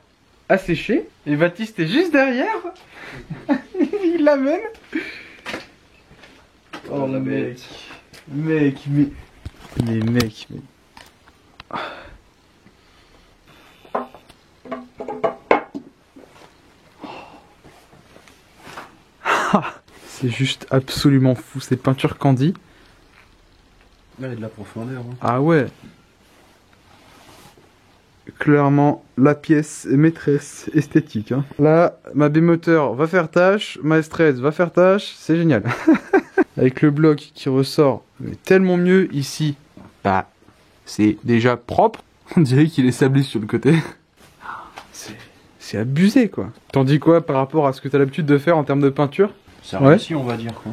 Speaker 1: a séché. Et Baptiste est juste derrière. Il l'amène. Oh la mec. Mec, mais mec, mais... C'est juste absolument fou, ces peintures Candy.
Speaker 2: Il y a de la profondeur. Hein.
Speaker 1: Ah ouais. Clairement, la pièce maîtresse esthétique. Hein. Là, ma B-moteur va faire tâche, ma S13 va faire tâche, c'est génial. Avec le bloc qui ressort, mais tellement mieux ici. Bah, c'est déjà propre. On dirait qu'il est sablé sur le côté. C'est abusé quoi. T'en dis quoi par rapport à ce que t'as l'habitude de faire en termes de peinture?
Speaker 2: Ça réussit, on va dire. Quoi.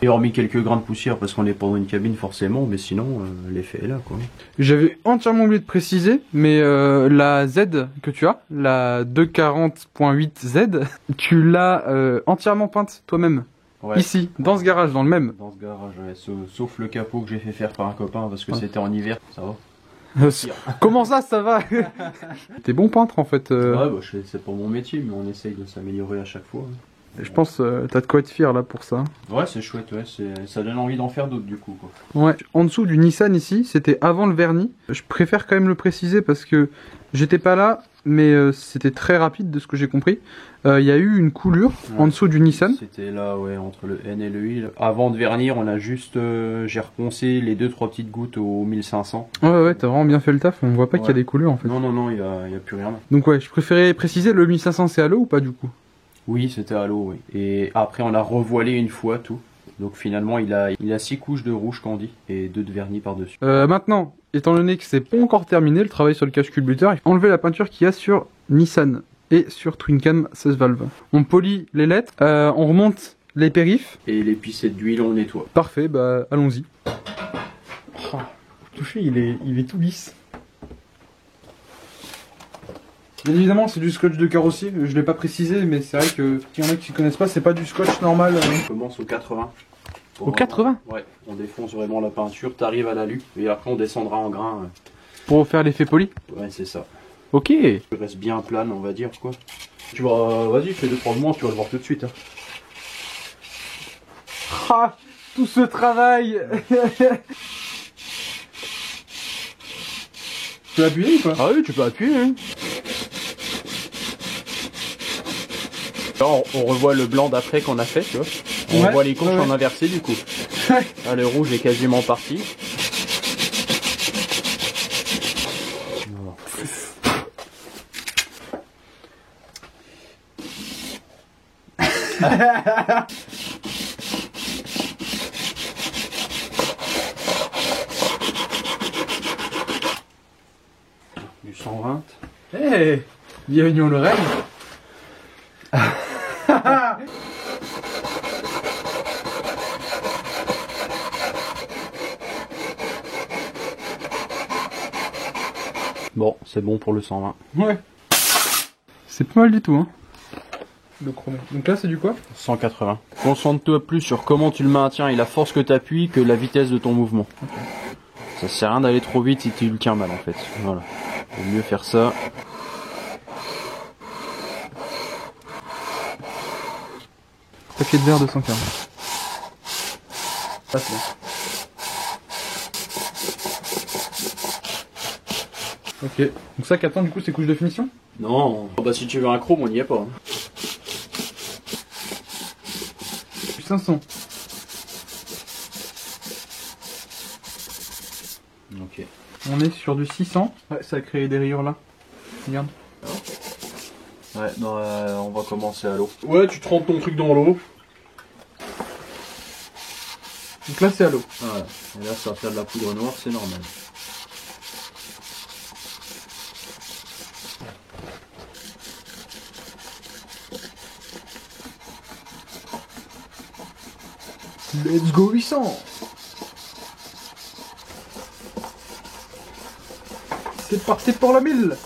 Speaker 2: Et hormis quelques grains de poussière parce qu'on est pas dans une cabine forcément, mais sinon l'effet est là quoi.
Speaker 1: J'avais entièrement oublié de préciser, mais la Z que tu as, la 240.8 Z, tu l'as entièrement peinte toi-même. Ouais. Ici, dans ce garage, dans le même.
Speaker 2: Dans ce garage, ouais, sauf le capot que j'ai fait faire par un copain parce que c'était en hiver, ça va.
Speaker 1: Comment ça va? T'es bon peintre en fait.
Speaker 2: Ouais, bah, c'est pas mon métier, mais on essaye de s'améliorer à chaque fois.
Speaker 1: Je pense t'as de quoi être fier là pour ça.
Speaker 2: Ouais, c'est chouette, ouais, ça donne envie d'en faire d'autres du coup, quoi.
Speaker 1: Ouais, en dessous du Nissan ici, c'était avant le vernis. Je préfère quand même le préciser parce que j'étais pas là, mais c'était très rapide de ce que j'ai compris. Il y a eu une coulure en dessous du Nissan.
Speaker 2: C'était là, ouais, entre le N et le I. Avant de vernir, on a juste, j'ai reponcé les 2-3 petites gouttes au 1500.
Speaker 1: Ouais, t'as vraiment bien fait le taf. On voit pas qu'il y a des coulures en fait.
Speaker 2: Non, il y a plus rien.
Speaker 1: Donc ouais, je préférais préciser, le 1500 c'est à l'eau ou pas du coup?
Speaker 2: Oui, c'était à l'eau, oui. Et après, on a revoilé une fois tout. Donc finalement, il a 6 couches de rouge Candy et 2 de vernis par-dessus.
Speaker 1: Maintenant, étant donné que c'est pas encore terminé le travail sur le cache culbuteur, il faut enlever la peinture qu'il y a sur Nissan et sur Twin Cam 16 valves. On polit les lettres, on remonte les périphes.
Speaker 2: Et les pissettes d'huile, on nettoie.
Speaker 1: Parfait, bah allons-y. Oh, touché, il est tout lisse. Bien évidemment, c'est du scotch de carrossier, je l'ai pas précisé, mais c'est vrai que s'il y en a qui connaissent pas, c'est pas du scotch normal.
Speaker 2: On commence au 80.
Speaker 1: Au 80 ?
Speaker 2: Ouais, on défonce vraiment la peinture, t'arrives à la lutte, et après on descendra en grain.
Speaker 1: Pour faire l'effet poli ?
Speaker 2: Ouais, c'est ça.
Speaker 1: Ok.
Speaker 2: Tu restes bien plane, on va dire, quoi. Tu vas, vas-y, fais 2-3 mouvements, tu vas le voir tout de suite. Hein.
Speaker 1: Ah, tout ce travail. Tu peux appuyer ou pas?
Speaker 2: Ah oui, tu peux appuyer. Hein. Là, on revoit le blanc d'après qu'on a fait, tu vois. On
Speaker 1: Ouais,
Speaker 2: revoit les couches en inversé du coup. Là, le rouge est quasiment parti. Du 120.
Speaker 1: Hey, bienvenue en Lorraine.
Speaker 2: Bon, c'est bon pour le 120.
Speaker 1: Ouais. C'est pas mal du tout, hein. Le chrono. Donc là, c'est du quoi?
Speaker 2: 180. Concentre-toi plus sur comment tu le maintiens et la force que tu appuies que la vitesse de ton mouvement. Okay. Ça sert à rien d'aller trop vite si tu le tiens mal en fait. Voilà. Vaut mieux faire ça.
Speaker 1: Paquet de verre de 140. Ah, c'est bon. Ok. Donc ça, qu'attend du coup, ces couches de finition?
Speaker 2: Non. Bah si tu veux un chrome, on n'y est pas. Hein.
Speaker 1: 500.
Speaker 2: Ok.
Speaker 1: On est sur du 600. Ouais, ça a créé des rayures là. Regarde.
Speaker 2: Ouais, non, on va commencer à l'eau.
Speaker 1: Ouais, tu trempes ton truc dans l'eau. Donc là, c'est à l'eau.
Speaker 2: Voilà. Et là, ça va faire de la poudre noire, c'est normal.
Speaker 1: Let's go 800. C'est parti pour la 1000.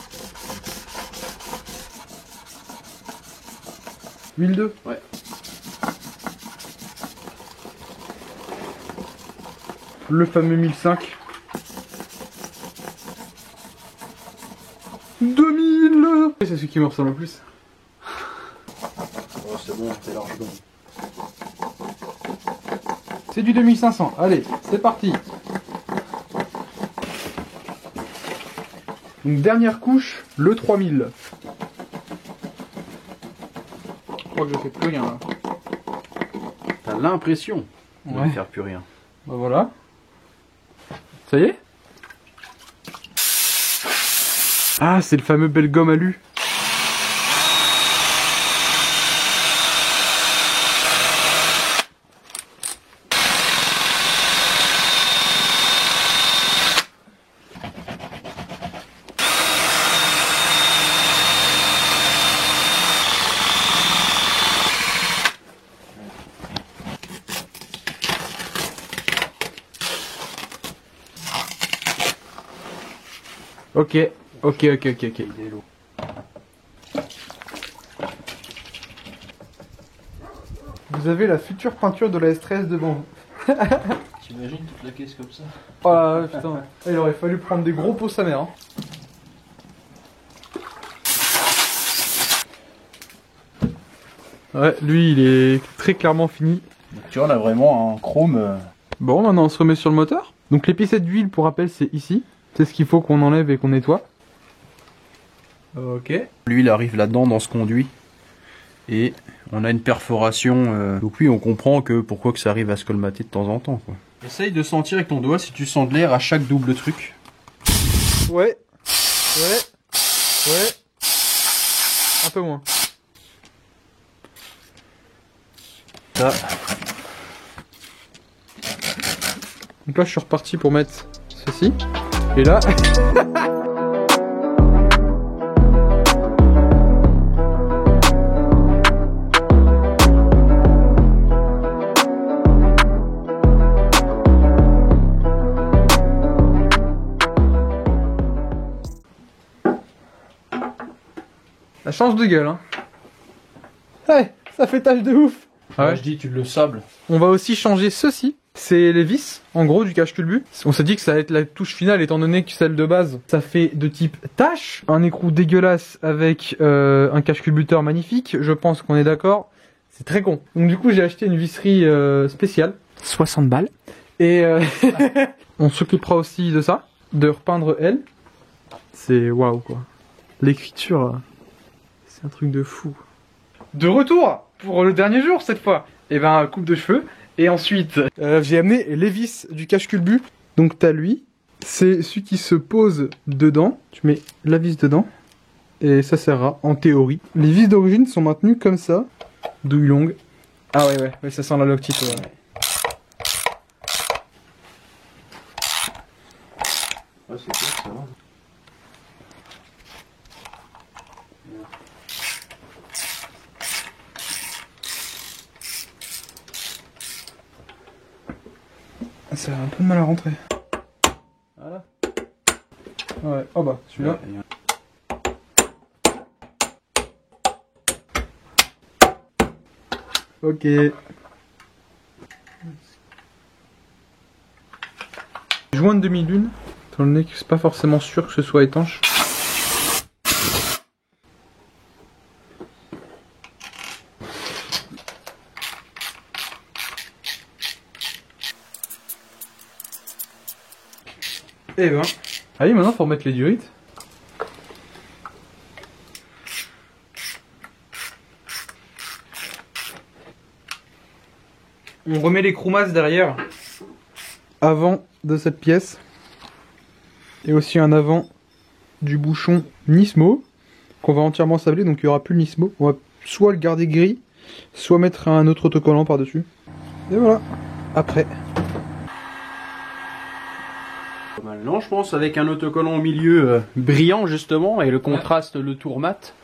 Speaker 1: 1002.
Speaker 2: Ouais.
Speaker 1: Le fameux 1005. 2000. C'est ce qui me ressemble le plus.
Speaker 2: Oh, c'est bon, t'es large bon.
Speaker 1: C'est du 2500. Allez, c'est parti. Donc dernière couche, le 3000. Je crois que je fais plus rien là.
Speaker 2: T'as l'impression de ne faire plus rien.
Speaker 1: Bah voilà. Ça y est? Ah, c'est le fameux bel gomme alu. Ok. Vous avez la future peinture de la S13 devant vous.
Speaker 2: T'imagines toute la caisse comme ça?
Speaker 1: Oh là, putain. Il aurait fallu prendre des gros pots sa mère. Hein. Ouais, lui il est très clairement fini.
Speaker 2: Donc, tu vois, on a vraiment un chrome.
Speaker 1: Bon, maintenant on se remet sur le moteur. Donc les piécettes d'huile, pour rappel, c'est ici. C'est ce qu'il faut qu'on enlève et qu'on nettoie. Ok.
Speaker 2: Lui, il arrive là-dedans dans ce conduit. Et on a une perforation. Donc oui, on comprend que pourquoi que ça arrive à se colmater de temps en temps, quoi. Essaye de sentir avec ton doigt si tu sens de l'air à chaque double truc.
Speaker 1: Ouais. Ouais. Ouais. Un peu moins.
Speaker 2: Ça.
Speaker 1: Donc là je suis reparti pour mettre ceci. Et là... Ça change de gueule, hein. Ouais, ça fait tache de ouf.
Speaker 2: Ouais, je dis, tu le sables.
Speaker 1: On va aussi changer ceci. C'est les vis, en gros, du cache-culbut. On s'est dit que ça allait être la touche finale, étant donné que celle de base, ça fait de type tache. Un écrou dégueulasse avec un cache-culbuteur magnifique. Je pense qu'on est d'accord. C'est très con. Donc du coup, j'ai acheté une visserie spéciale. 60 balles. Et on s'occupera aussi de ça. De repeindre elle. C'est waouh, quoi. L'écriture, c'est un truc de fou. De retour pour le dernier jour, cette fois. Et ben, coupe de cheveux. Et ensuite, j'ai amené les vis du cache-culbut. Donc t'as lui, c'est celui qui se pose dedans. Tu mets la vis dedans et ça servira en théorie. Les vis d'origine sont maintenues comme ça, douille longue. Ah ouais, ça sent la loctite. Ouais.
Speaker 2: Ouais, c'est clair, ça va.
Speaker 1: Ça a un peu de mal à rentrer. Voilà. Ouais, oh bah, celui-là. Ok. Joint de demi-lune, étant donné que c'est pas forcément sûr que ce soit étanche. Et ben, allez, maintenant faut remettre les durites. On remet les croumasses derrière. Avant de cette pièce. Et aussi un avant du bouchon Nismo. Qu'on va entièrement sabler, donc il n'y aura plus le Nismo. On va soit le garder gris, soit mettre un autre autocollant par-dessus. Et voilà, après.
Speaker 2: Non, je pense avec un autocollant au milieu brillant justement et le contraste, le tour mat,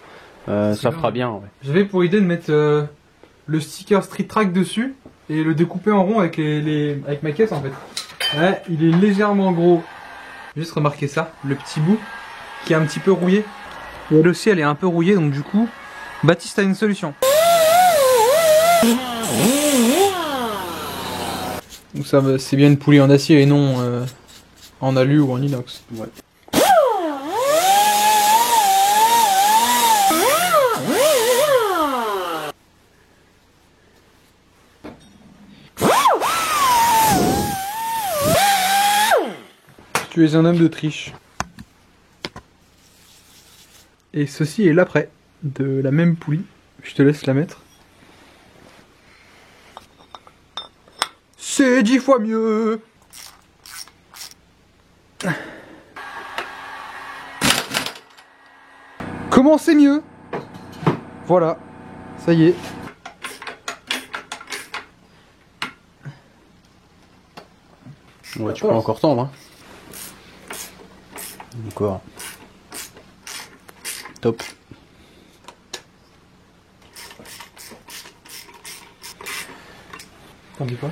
Speaker 2: ça fera bien. Ouais.
Speaker 1: J'avais pour idée de mettre le sticker Street Track dessus et le découper en rond avec avec ma caisse en fait. Ouais, il est légèrement gros. Juste remarquer ça, le petit bout qui est un petit peu rouillé. Et le ciel est un peu rouillé, donc du coup, Baptiste a une solution. Donc ça, c'est bien une poulie en acier et non en alu ou en inox.
Speaker 2: Ouais.
Speaker 1: Tu es un homme de triche. Et ceci est l'après de la même poulie. Je te laisse la mettre. C'est 10 fois mieux. Comment c'est mieux? Voilà, ça y est.
Speaker 2: Ouais, tu peux encore tendre. Hein. Encore. Top.
Speaker 1: T'en dis quoi?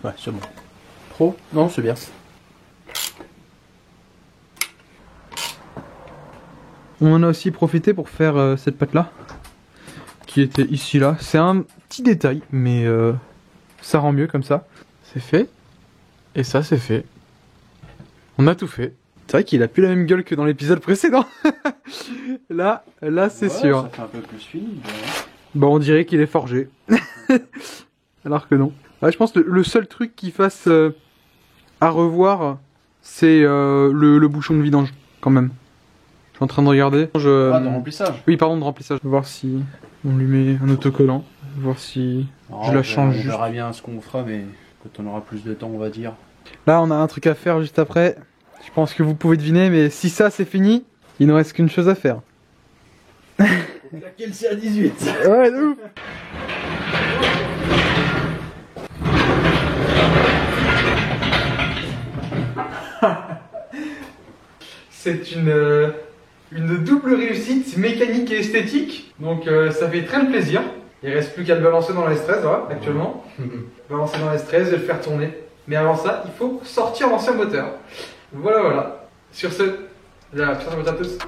Speaker 2: Ouais, c'est bon. Trop? Non, c'est bien.
Speaker 1: On en a aussi profité pour faire cette pâte là qui était ici là. C'est un petit détail mais ça rend mieux comme ça. C'est fait. Et ça c'est fait. On a tout fait. C'est vrai qu'il a plus la même gueule que dans l'épisode précédent. là c'est sûr.
Speaker 2: Ça fait un peu plus fini.
Speaker 1: Bah on dirait qu'il est forgé. Alors que non. Ah, je pense que le seul truc qui fasse à revoir, c'est le bouchon de vidange, quand même. Je suis en train de regarder.
Speaker 2: Ah, de remplissage.
Speaker 1: Oui, pardon, de remplissage. Je vais voir si on lui met un autocollant. Je vais voir si je la change
Speaker 2: On
Speaker 1: juste.
Speaker 2: verra bien ce qu'on fera, mais quand on aura plus de temps, on va dire.
Speaker 1: Là, on a un truc à faire juste après. Je pense que vous pouvez deviner, mais si ça c'est fini, il ne reste qu'une chose à faire.
Speaker 2: Laquelle c'est à 18.
Speaker 1: Ouais, de ouf. C'est une double réussite mécanique et esthétique. Donc ça fait très plaisir. Il reste plus qu'à le balancer dans la S13 voilà, actuellement. Balancer dans la S13 et le faire tourner. Mais avant ça, il faut sortir l'ancien moteur. Voilà, voilà. Sur ce, la putain de à tous.